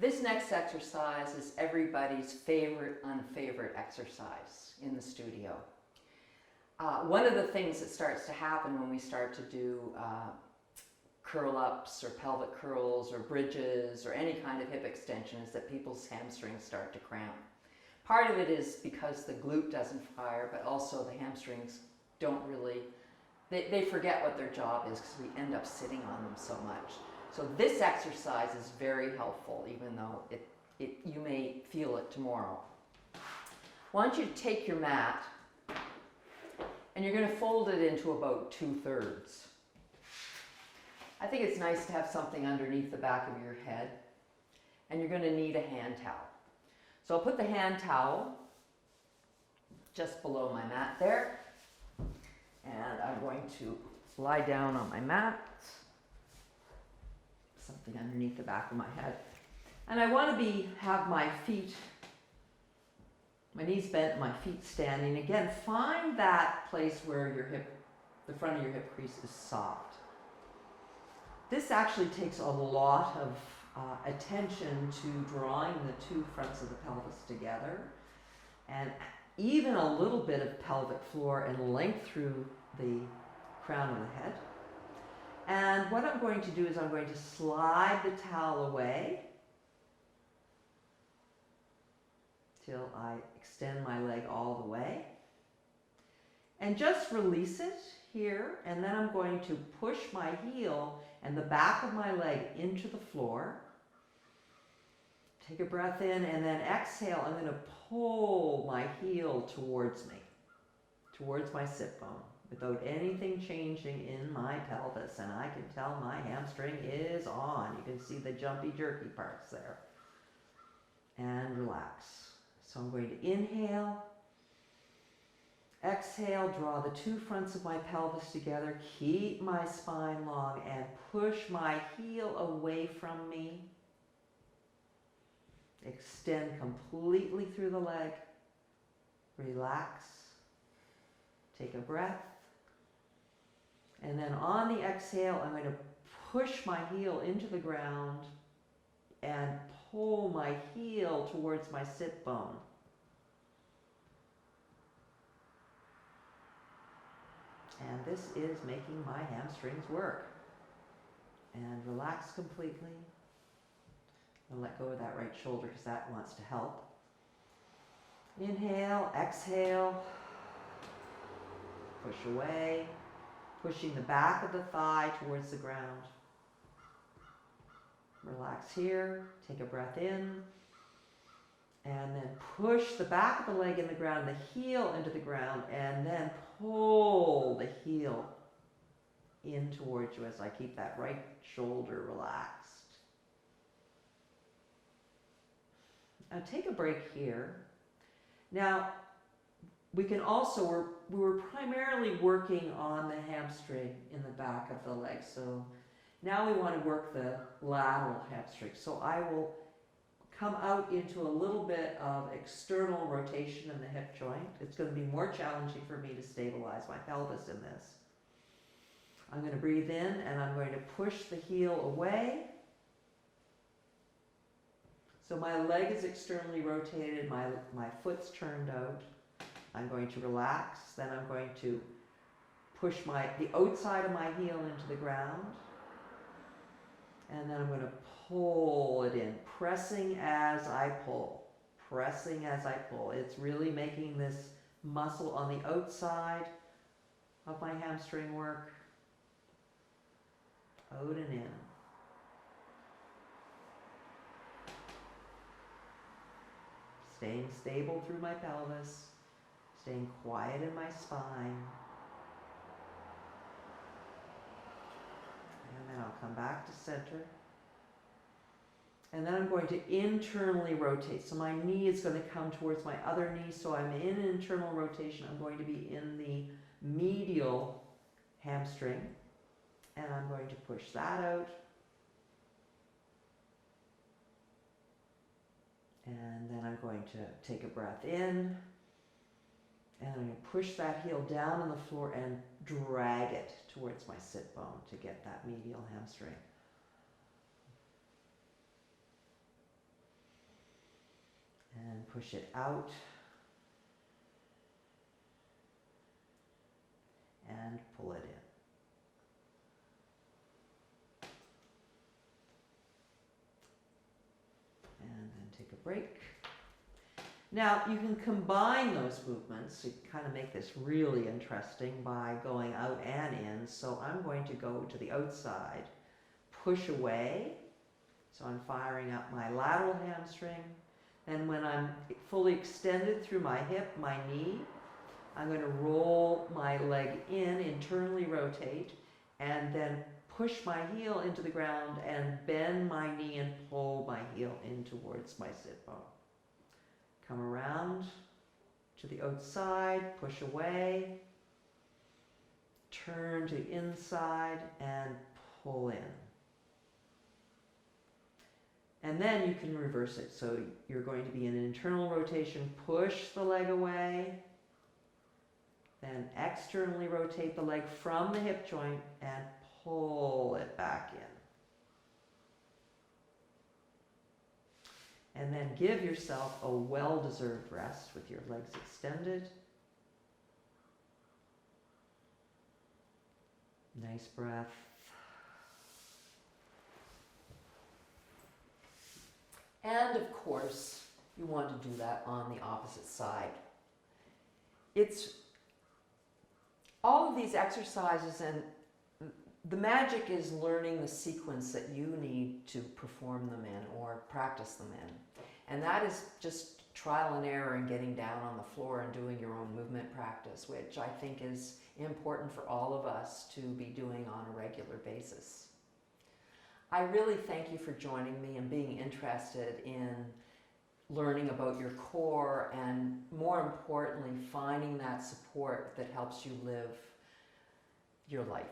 This next exercise is everybody's favorite unfavorite exercise in the studio. One of the things that starts to happen when we start to do curl-ups or pelvic curls or bridges or any kind of hip extension is that people's hamstrings start to cramp. Part of it is because the glute doesn't fire, but also the hamstrings don't really, they forget what their job is because we end up sitting on them so much. So this exercise is very helpful, even though you may feel it tomorrow. I want you to take your mat and you're going to fold it into about 2/3. I think it's nice to have something underneath the back of your head, and you're going to need a hand towel. So I'll put the hand towel just below my mat there, and I'm going to lie down on my mat. Something underneath the back of my head. And I want to have my feet, my knees bent, my feet standing. Again, find that place where your the front of your hip crease is soft. This actually takes a lot of attention to drawing the two fronts of the pelvis together, and even a little bit of pelvic floor and length through the crown of the head. And what I'm going to do is I'm going to slide the towel away till I extend my leg all the way. And just release it here, and then I'm going to push my heel and the back of my leg into the floor. Take a breath in, and then exhale. I'm going to pull my heel towards me, towards my sit bone, without anything changing in my pelvis. And I can tell my hamstring is on. You can see the jumpy, jerky parts there. And relax. So I'm going to inhale, exhale, draw the two fronts of my pelvis together, keep my spine long, and push my heel away from me. Extend completely through the leg. Relax. Take a breath. And then on the exhale, I'm going to push my heel into the ground and pull my heel towards my sit bone. And this is making my hamstrings work. And relax completely. And let go of that right shoulder because that wants to help. Inhale, exhale. Push away. Pushing the back of the thigh towards the ground. Relax here. Take a breath in. And then push the back of the leg in the ground, the heel into the ground, and then pull the heel in towards you as I keep that right shoulder relaxed. Now take a break here. Now, we can also, we were primarily working on the hamstring in the back of the leg. So now we want to work the lateral hamstring. So I will come out into a little bit of external rotation in the hip joint. It's going to be more challenging for me to stabilize my pelvis in this. I'm going to breathe in and I'm going to push the heel away. So my leg is externally rotated, my foot's turned out. I'm going to relax, then I'm going to push the outside of my heel into the ground. And then I'm going to pull it in, pressing as I pull, pressing as I pull. It's really making this muscle on the outside of my hamstring work. Out and in. Staying stable through my pelvis, staying quiet in my spine. And then I'll come back to center. And then I'm going to internally rotate. So my knee is going to come towards my other knee. So I'm in an internal rotation. I'm going to be in the medial hamstring. And I'm going to push that out. And then I'm going to take a breath in. And I'm going to push that heel down on the floor and drag it towards my sit bone to get that medial hamstring. And push it out. And pull it in. And then take a break. Now, you can combine those movements to kind of make this really interesting by going out and in. So I'm going to go to the outside, push away. So I'm firing up my lateral hamstring. And when I'm fully extended through my hip, my knee, I'm going to roll my leg in, internally rotate, and then push my heel into the ground and bend my knee and pull my heel in towards my sit bone. Come around to the outside, push away, turn to the inside and pull in. And then you can reverse it. So you're going to be in an internal rotation, push the leg away, then externally rotate the leg from the hip joint and pull it back in. And then give yourself a well-deserved rest with your legs extended. Nice breath. And of course, you want to do that on the opposite side. All of these exercises, and the magic is learning the sequence that you need to perform them in or practice them in. And that is just trial and error and getting down on the floor and doing your own movement practice, which I think is important for all of us to be doing on a regular basis. I really thank you for joining me and being interested in learning about your core and, more importantly, finding that support that helps you live your life.